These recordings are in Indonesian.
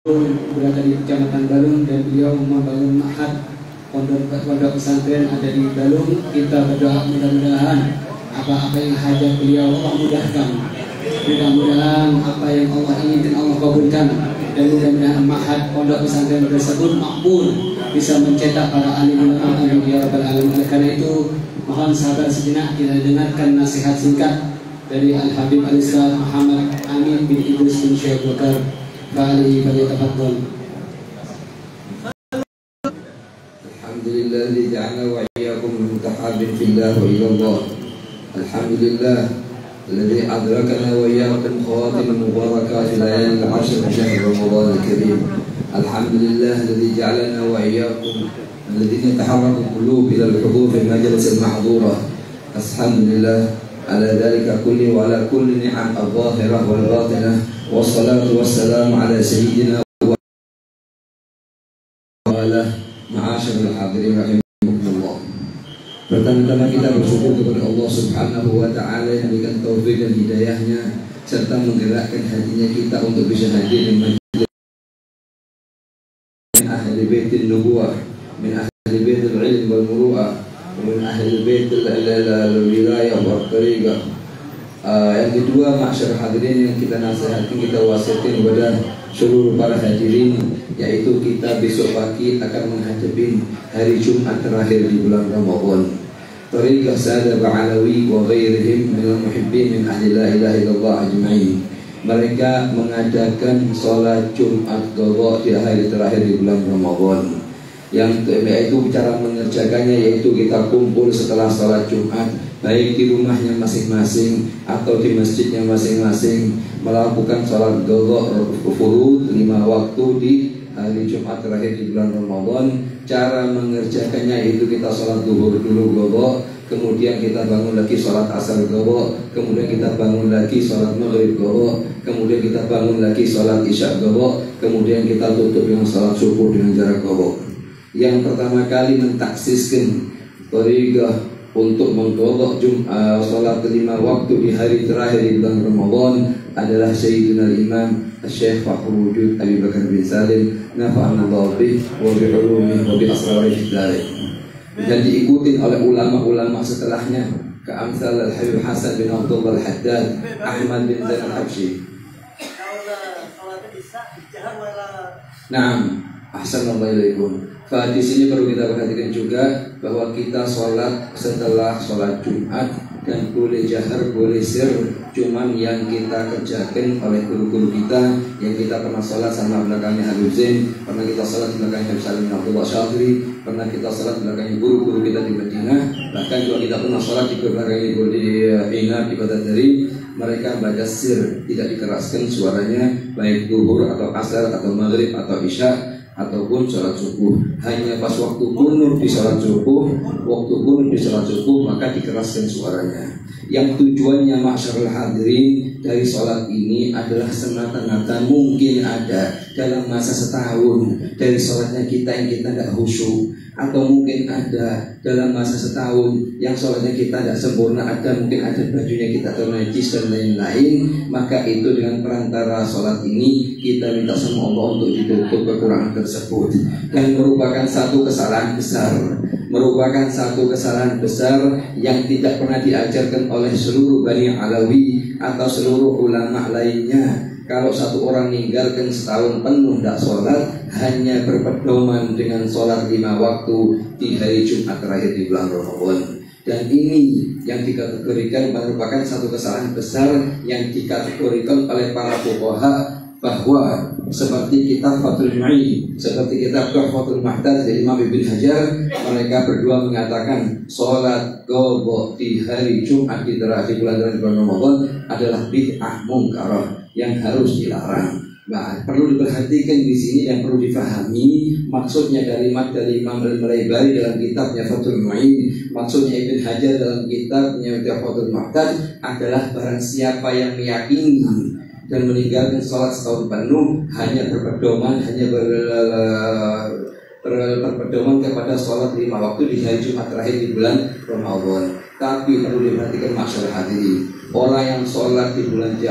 berada di Kecamatan Balung dan beliau membangun ma'had pondok pesantren ada di Balung. Kita berdoa mudah-mudahan apa-apa yang hajat beliau Allah mudahkan. Mudah-mudahan apa yang Allah inginkan Allah kabulkan, dan mudah-mudahan ma'had pondok pesantren tersebut makbul, bisa mencetak para alim ulama ya rabbal alamin. Karena itu mohon sabar sejenak, kita dengarkan nasihat singkat dari Al-Habib Al-Ustaz Muhammad Amin bin Idris bin Syekh Bakar Fa'ali falyatafaddal. Alhamdulillah alladzi ja'ala wa iyyakum mutahabbin fillah wa ilallah. Alhamdulillah alladzi adrakana wa iyyakum khawatim mubarakati layalil 'ashr min syahr Ramadan al-karim. Alhamdulillah alladzi ja'alana wa iyyakum alladhina taharraku qulub ila al-hudhur fi majlis al-mahdhurah. Alhamdulillah ala dhalika kulli wa ala kulli ni'am al-zahirah wal batinah. Wassalatu wassalamu ala sayyidina wa ala ma'asyarul hadirin rahimakumullah. Pertama-tama kita bersyukur kepada Allah Subhanahu wa ta'ala yang memberikan taufik dan hidayahnya serta menggerakkan hatinya kita untuk bisa hadir di majlis min ahli baitin nubuwah, min ahli baitil ilm wal muru'ah, min ahli baitil wilayah wal tariqah. Yang kedua, ma'asyar hadirin yang kita nasihatin, kita wasiatin kepada seluruh para hadirin, yaitu kita besok pagi akan menghadapi hari Jumat terakhir di bulan Ramadan. Tariqah Sahadah Ba'alawi wa ghairihim minal muhibbin min ahli la ilaha illallah ajma'in. Mereka mengadakan sholat Jumat Qadha di hari terakhir di bulan Ramadan. Yaitu cara mengerjakannya yaitu kita kumpul setelah sholat Jumat, baik di rumahnya masing-masing atau di masjidnya masing-masing, melakukan sholat qadha furud 5 waktu di hari Jumat terakhir di bulan Ramadan. Cara mengerjakannya yaitu kita sholat zuhur dulu qadha, kemudian kita bangun lagi sholat asar qadha, kemudian kita bangun lagi sholat maghrib qadha, kemudian kita bangun lagi sholat isya qadha, kemudian kita tutup dengan sholat subuh dengan jarak qadha. Yang pertama kali mentaksiskan tariqah untuk mengqadha salat 5 waktu di hari terakhir di bulan Ramadan adalah Sayyidina Imam Syekh Fakhrul Wujud Abi Bakar bin Salim nafa'anallahu bih wa bi ulumihi wa bi asrarihi dzalik, dan diikuti oleh ulama-ulama setelahnya keamsal Al-Habib Hasan bin Abdullah Al-Haddad, Ahmad bin Zain Al-Habsyi. Naam, ahsanallahu ilaikum. Di sini perlu kita perhatikan juga bahwa kita sholat setelah sholat Jumat dan boleh jahar, boleh sir, cuman yang kita kerjakan oleh guru-guru kita yang kita pernah sholat sama belakangnya Habib Zain, pernah kita sholat belakangnya Habib Salim bin Abdullah Syafri, pernah kita sholat belakangnya guru-guru kita di Madinah, bahkan juga kita pernah sholat di belakangnya guru di Ina di Kota Dari. Mereka baca sir, tidak dikeraskan suaranya, baik zuhur atau asar atau maghrib atau isya ataupun sholat subuh. Hanya pas waktu kunut di sholat subuh, maka dikeraskan suaranya. Yang tujuannya ma'asyarul hadirin dari sholat ini adalah semata-mata mungkin ada dalam masa setahun dari sholatnya kita yang kita tidak khusyuk, atau mungkin ada dalam masa setahun yang sholatnya kita tidak sempurna, ada mungkin ada bajunya kita najis dan lain-lain. Maka itu dengan perantara sholat ini kita minta sama Allah untuk ditutup kekurangan tersebut, dan merupakan satu kesalahan besar yang tidak pernah diajarkan oleh seluruh Bani Alawi atau seluruh ulama lainnya. Kalau satu orang meninggalkan setahun penuh tidak sholat, hanya berpedoman dengan sholat 5 waktu di hari Jumat terakhir di bulan Ramadan. Dan ini yang dikategorikan merupakan satu kesalahan besar yang dikategorikan oleh para fuqaha, bahwa seperti kitab Fathul Mu'in, seperti kitab Tuhfatul Muhtaj dari Imam Ibn Hajar, mereka berdua mengatakan sholat qadha di hari Jumat di terakhir bulan Ramadan adalah bid'ah mungkarah yang harus dilarang. Nah, perlu diperhatikan di sini dan perlu difahami maksudnya kalimat dari Imam Al-Mulaybari dalam kitabnya Fathul Mu'in, maksudnya Ibn Hajar dalam kitabnya Tuhfatul Muhtaj adalah barang siapa yang meyakini dan meninggalkan sholat setahun penuh hanya berpedoman kepada sholat 5 waktu di hari Jumat terakhir di bulan Ramadan. Tapi perlu diperhatikan masyarakat hadirin, orang yang sholat di bulan di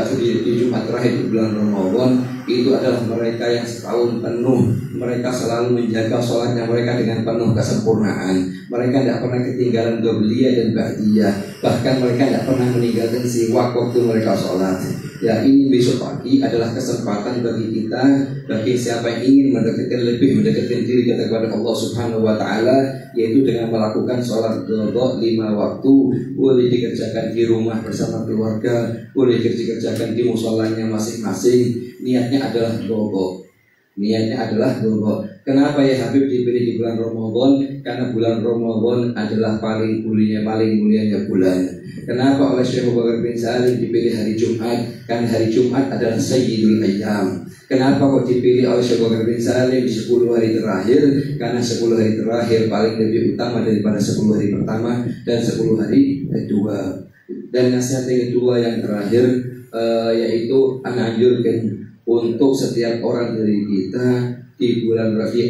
Jumat terakhir di bulan Ramadan itu adalah mereka yang setahun penuh mereka selalu menjaga sholatnya mereka dengan penuh kesempurnaan. Mereka tidak pernah ketinggalan qabliyah dan ba'diyah. Bahkan mereka tidak pernah meninggalkan siwak waktu mereka sholat. Ya, ini besok pagi adalah kesempatan bagi kita, bagi siapa yang ingin mendekatkan diri kita kepada Allah Subhanahu wa Ta'ala, yaitu dengan melakukan sholat qadha 5 waktu. Boleh dikerjakan di rumah bersama keluarga, boleh dikerjakan di musholanya masing-masing. Niatnya adalah qadha. Kenapa ya Habib dipilih di bulan Ramadan? Karena bulan Ramadan adalah paling mulianya bulan. Kenapa oleh Syekh Abu Bakar bin Salim dipilih hari Jumat? Karena hari Jumat adalah Sayyidul Ayyam. Kenapa kok dipilih oleh Syekh Abu Bakar bin Salim di 10 hari terakhir? Karena 10 hari terakhir paling lebih utama daripada 10 hari pertama dan 10 hari kedua. Dan nasihat yang kedua yang terakhir yaitu anjurkan untuk setiap orang dari kita di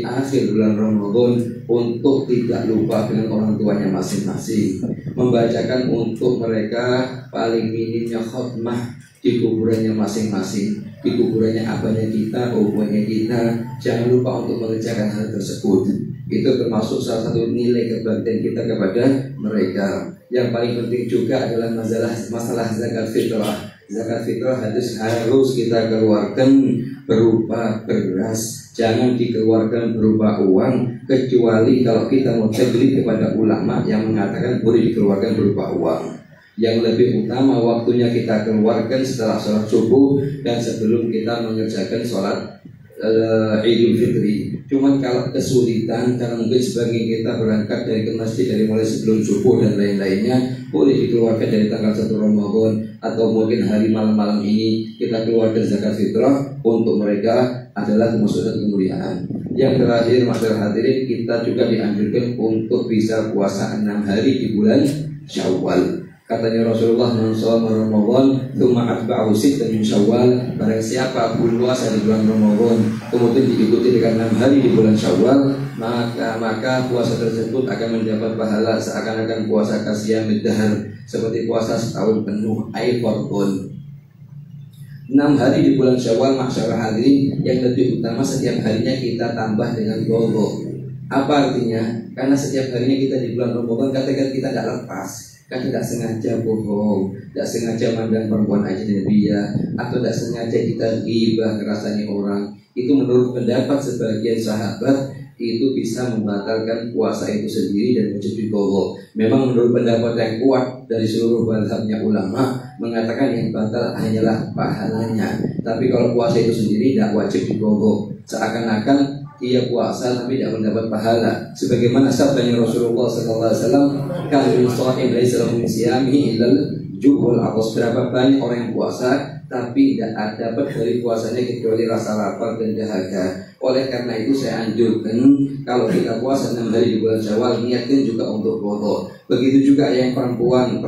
akhir bulan Ramadan untuk tidak lupa dengan orang tuanya masing-masing, membacakan untuk mereka paling minimnya khutbah di kuburannya masing-masing, di kuburannya abahnya kita, ibunya kita. Jangan lupa untuk mengerjakan hal tersebut. Itu termasuk salah satu nilai kebaktian kita kepada mereka. Yang paling penting juga adalah masalah zakat fitrah. Zakat fitrah harus kita keluarkan berupa beras, jangan dikeluarkan berupa uang, kecuali kalau kita mau taklid kepada ulama yang mengatakan boleh dikeluarkan berupa uang. Yang lebih utama waktunya kita keluarkan setelah sholat subuh dan sebelum kita mengerjakan sholat Idul Fitri. Cuman kalau kesulitan, karena mungkin sebagian kita berangkat dari ke masjid dari mulai sebelum subuh dan lain-lainnya, boleh dikeluarkan dari tanggal 1 Ramadan atau mungkin hari malam-malam ini kita keluarkan zakat fitrah untuk mereka adalah kemaksudnya kemuliaan. Yang terakhir masyarakat hadirin, kita juga dianjurkan untuk bisa puasa 6 hari di bulan Syawal. Katanya Rasulullah, man shoma Ramadan tsumma atba'ahu sittan min Syawal, barang siapa puasa di bulan Ramadan kemudian diikuti dengan 6 hari di bulan Syawal, maka puasa tersebut akan mendapat pahala seakan-akan puasa kasiyamid dahar, seperti puasa setahun penuh. Ai fardhun. 6 hari di bulan Syawal masyarakat hadirin, yang lebih utama setiap harinya kita tambah dengan qadha. Apa artinya? Karena setiap harinya kita di bulan Ramadan katakan kita tidak lepas, kan tidak sengaja bohong, tidak sengaja mandang perempuan ajnabiyah, atau tidak sengaja kita ghibah ngerasani orang. Itu menurut pendapat sebagian sahabat itu bisa membatalkan puasa itu sendiri dan menjadi qadha. Memang menurut pendapat yang kuat dari seluruh mazhabnya ulama mengatakan yang batal hanyalah pahalanya. Tapi kalau puasa itu sendiri tidak wajib diqadha. Seakan-akan ia puasa tapi tidak mendapat pahala, sebagaimana sabdanya Rasulullah SAW, "Kana min sha'im laisa lahu min siyamihi illa al-ju'ul atas." Berapa banyak orang yang puasa tapi tidak dapat dari puasanya kecuali rasa lapar dan dahaga. Oleh karena itu saya anjurkan kalau kita puasa 6 hari di bulan Syawal, niatkan juga untuk qadha. Begitu juga yang perempuan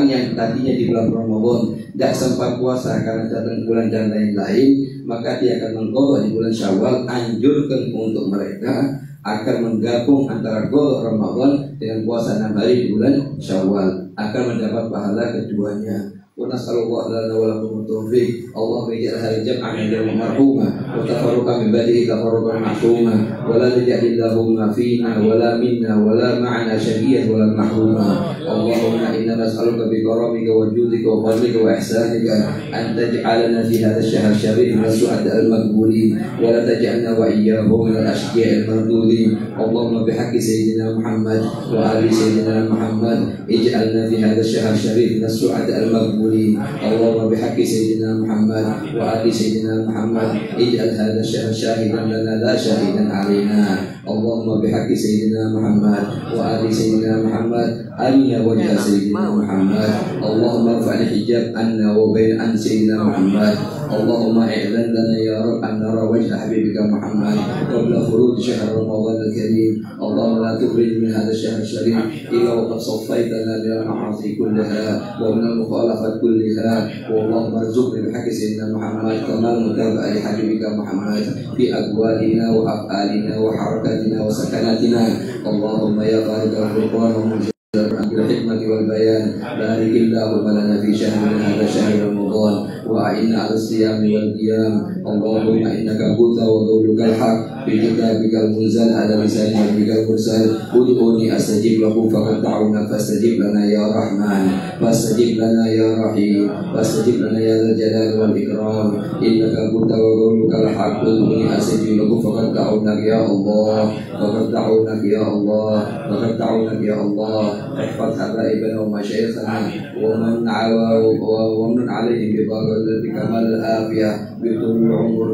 yang tadinya di bulan Ramadan tidak sempat puasa karena datang bulan dan lain-lain, maka dia akan mengqadha di bulan Syawal. Anjurkan untuk mereka akan menggabung antara qadha Ramadan dengan puasa 6 hari di bulan Syawal, akan mendapat pahala keduanya. Wa nas'alullah lana wa lakum at-tawfiq. Allahumma ij'al hadha jam'an marhuma wa tafarruqa min ba'dihi tafarruqan ma'suma wa la taj'alillahumma fina wa la minna wa la ma'ana syaqiyyan wa la mahruma. Allahumma inna nas'aluka bi karamika wa judika wa fadlika wa ihsanika an taj'alana fi hadha ash-shahr syarif min as-su'ada al-maqbulin wa la taj'alna wa iyyahum min al-ashqiya al-mardudin. Allahumma bihaqqi sayyidina Muhammad wa ali sayyidina Muhammad ij'alna fi hadha ash-shahr syarif min as-su'ada al-maqbulin. Allahumma bihaqqi sayyidina Muhammad wa ali sayyidina Muhammad ij'al hadha ash-shahr shahidan lana la shahidan alaina. Allahumma bihaqqi sayyidina Muhammad wa ali sayyidina Muhammad arina wajha sayyidina Muhammad. Allahumma rfa'na hijab anna wa bain an sayyidina Muhammad. Allahumma i'lan lana ya Rabb an nara wajha habibika Muhammad qabla khuruj syahr Ramadan al-karim. Allahumma la tukhrij min hadha ash-shahr sharif illa wa qad saffaytana min al-ma'asi kullaha wa min al-mukhalafat kullaha. Allahumma arzuqna bihaqqi sayyidina Muhammad kamal mutaba'ah li habibika Muhammad fi aqwalina wa af'alina wa harakatina wa sakanatina. Allahumma ya khaliqal Qur'an wa mujizal الحكمة والبيان بارك اللهم لنا في شهرنا هذا شهر رمضان وأعنا على الصيام والقيام. اللهم إنك قلت وقولك الحق بكتابك المنزل على لسان نبيك المرسل ادعوني أستجب له فقد دعونا فاستجب لنا يا رحمن فاستجب لنا يا رحيم فاستجب لنا يا ذا الجلال والإكرام. إنك قلت وقولك الحق ادعوني أستجب له فقد دعوناك يا الله فقد دعوناك يا الله فقد دعوناك يا الله. احفظ حبائبنا ومشايخنا ومن عليهم بكمال العافية بطول العمر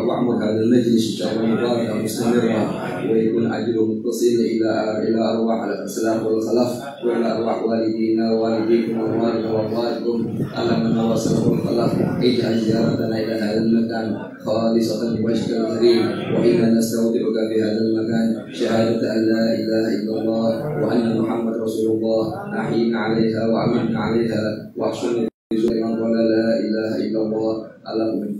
واعمر هذا المجلس شهر مبارك مستمرا ويكون أجره متصل إلى أرواح الأسلاف والخلف وإلى أرواح والدينا ووالديكم وأموالنا وأموالكم على من وصلهم الخلف. اجعل زيارتنا إلى هذا المكان خالصة لوجهك الكريم وإنا نستودعك في هذا المكان شهادة أن لا إله إلا الله وأن محمد رسول الله. أحينا عليها وأمتنا عليها واحشرنا في زمرة لا إله إلا الله. اللهم